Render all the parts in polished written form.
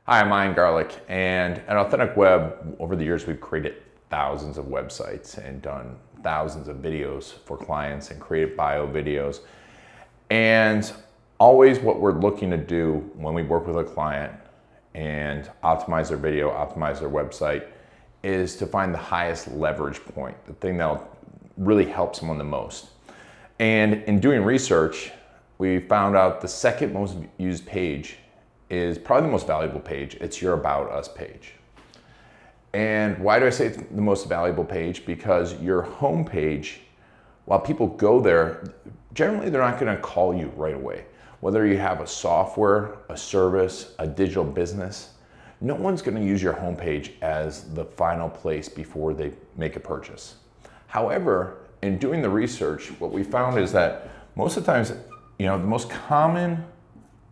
Hi, I'm Ian Garlic, and at Authentic Web, over the years, we've created thousands of websites and done thousands of videos for clients and created bio videos. And always what we're looking to do when we work with a client and optimize their video, optimize their website, is to find the highest leverage point, the thing that'll really help someone the most. And in doing research, we found out the second most used page is probably the most valuable page. It's your About Us page. And why do I say it's the most valuable page? Because your home page, while people go there, generally they're not gonna call you right away. Whether you have a software, a service, a digital business, no one's gonna use your homepage as the final place before they make a purchase. However, in doing the research, what we found is that most of the times, the most common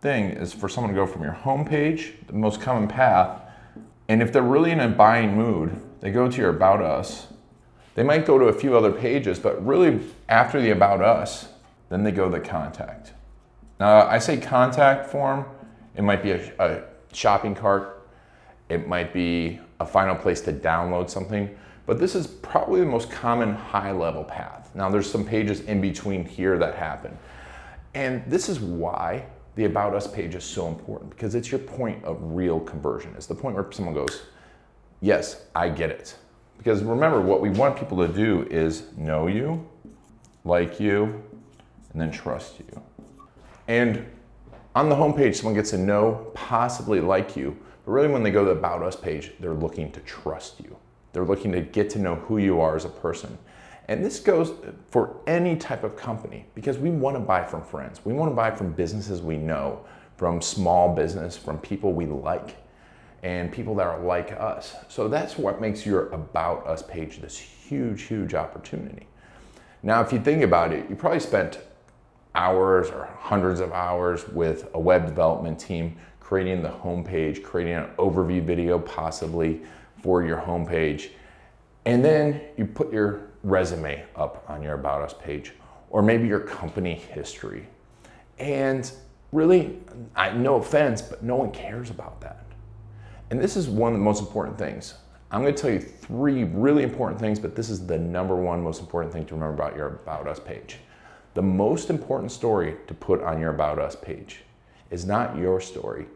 thing is for someone to go from your homepage, the most common path, and if they're really in a buying mood, they go to your About Us. They might go to a few other pages, but really after the About Us, then they go to the contact. Now I say contact form, it might be a shopping cart, it might be a final place to download something, but this is probably the most common high level path. Now there's some pages in between here that happen. And this is why the About Us page is so important, because it's your point of real conversion. It's the point where someone goes, yes, I get it. Because remember, what we want people to do is know you, like you, and then trust you. And on the homepage, someone gets to know, possibly like you, but really when they go to the About Us page, they're looking to trust you. They're looking to get to know who you are as a person. And this goes for any type of company, because we want to buy from friends. We want to buy from businesses we know, from small business, from people we like, and people that are like us. So that's what makes your About Us page this huge, huge opportunity. Now, if you think about it, you probably spent hours or hundreds of hours with a web development team creating the homepage, creating an overview video possibly for your homepage. And then you put your resume up on your About Us page, or maybe your company history. And really, no offense, but no one cares about that. And this is one of the most important things. I'm gonna tell you 3 really important things, but this is the number 1 most important thing to remember about your About Us page. The most important story to put on your About Us page is not your story,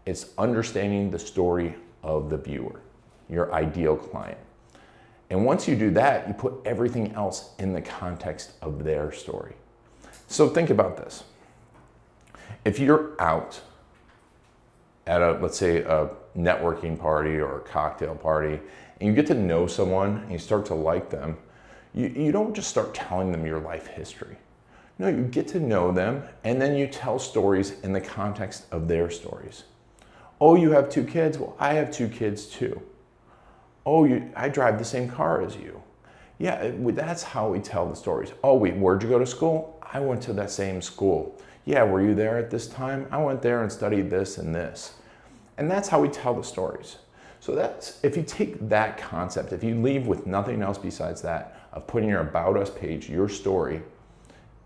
it's understanding the story of the viewer, your ideal client. And once you do that, you put everything else in the context of their story. So think about this. If you're out at let's say a networking party or a cocktail party, and you get to know someone and you start to like them, you don't just start telling them your life history. No, you get to know them and then you tell stories in the context of their stories. Oh, you have 2 kids? Well, I have 2 kids too. Oh, I drive the same car as you. Yeah, that's how we tell the stories. Oh, wait, where'd you go to school? I went to that same school. Yeah, were you there at this time? I went there and studied this and this. And that's how we tell the stories. So if you take that concept, if you leave with nothing else besides that, of putting your About Us page, your story,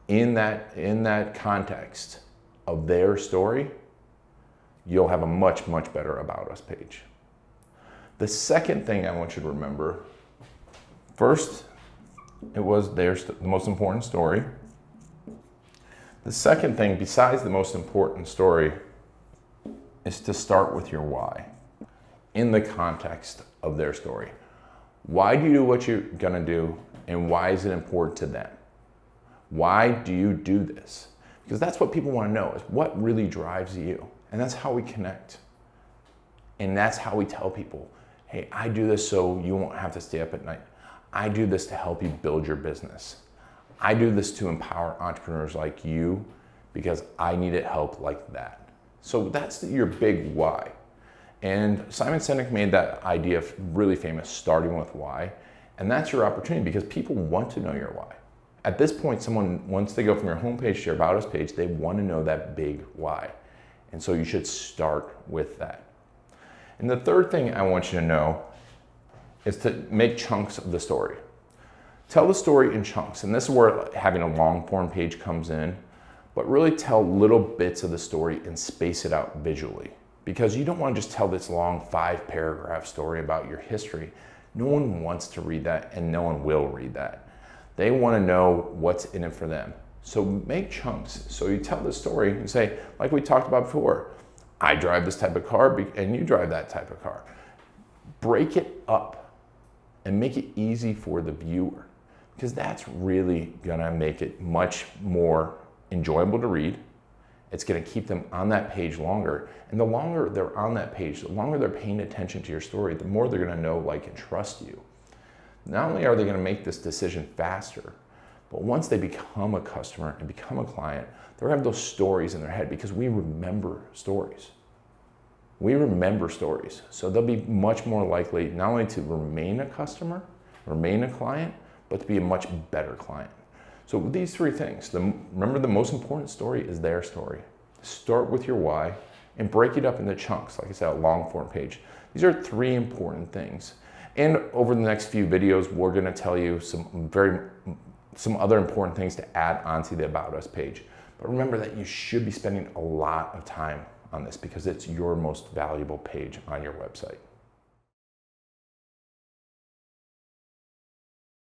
in that context of their story, you'll have a much, much better About Us page. The second thing I want you to remember, first, it was the most important story. The second thing, besides the most important story, is to start with your why in the context of their story. Why do you do what you're gonna do, and why is it important to them? Why do you do this? Because that's what people wanna know, is what really drives you. And that's how we connect. And that's how we tell people, hey, I do this so you won't have to stay up at night. I do this to help you build your business. I do this to empower entrepreneurs like you because I needed help like that. So that's your big why. And Simon Sinek made that idea really famous, starting with why. And that's your opportunity, because people want to know your why. At this point, someone, once they go from your homepage to your About Us page, they want to know that big why. And so you should start with that. And the third thing I want you to know is to make chunks of the story. Tell the story in chunks, and this is where having a long form page comes in, but really tell little bits of the story and space it out visually. because you don't want to just tell this long 5-paragraph story about your history. No one wants to read that, and no one will read that. They want to know what's in it for them. So make chunks. So you tell the story and say, like we talked about before, I drive this type of car and you drive that type of car. Break it up and make it easy for the viewer, because that's really gonna make it much more enjoyable to read. It's gonna keep them on that page longer. And the longer they're on that page, the longer they're paying attention to your story, the more they're gonna know, like, and trust you. Not only are they gonna make this decision faster, but once they become a customer and become a client, they're gonna have those stories in their head, because we remember stories. We remember stories. So they'll be much more likely not only to remain a customer, remain a client, but to be a much better client. So with these 3 things, remember, the most important story is their story. Start with your why and break it up into chunks, like I said, a long form page. These are 3 important things. And over the next few videos, we're gonna tell you some other important things to add onto the About Us page. But remember that you should be spending a lot of time on this, because it's your most valuable page on your website.